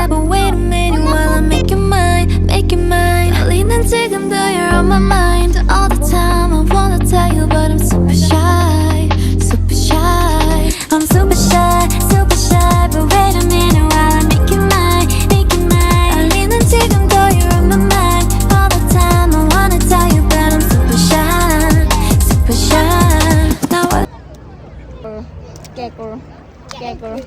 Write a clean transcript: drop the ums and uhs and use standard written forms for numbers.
shy, but wait a minute while I make you mine, make you mine. 떨리는 지금도 you're on my mind all the time. I wanna tell you, but I'm super shy, super shy. I'm super shy, super shy, but wait a minute while I make you mine, make you mine. 떨리는 지금도 you're on my mind all the time. I wanna tell you, but I'm super shy, super shy. Now what? 개꿀 개꿀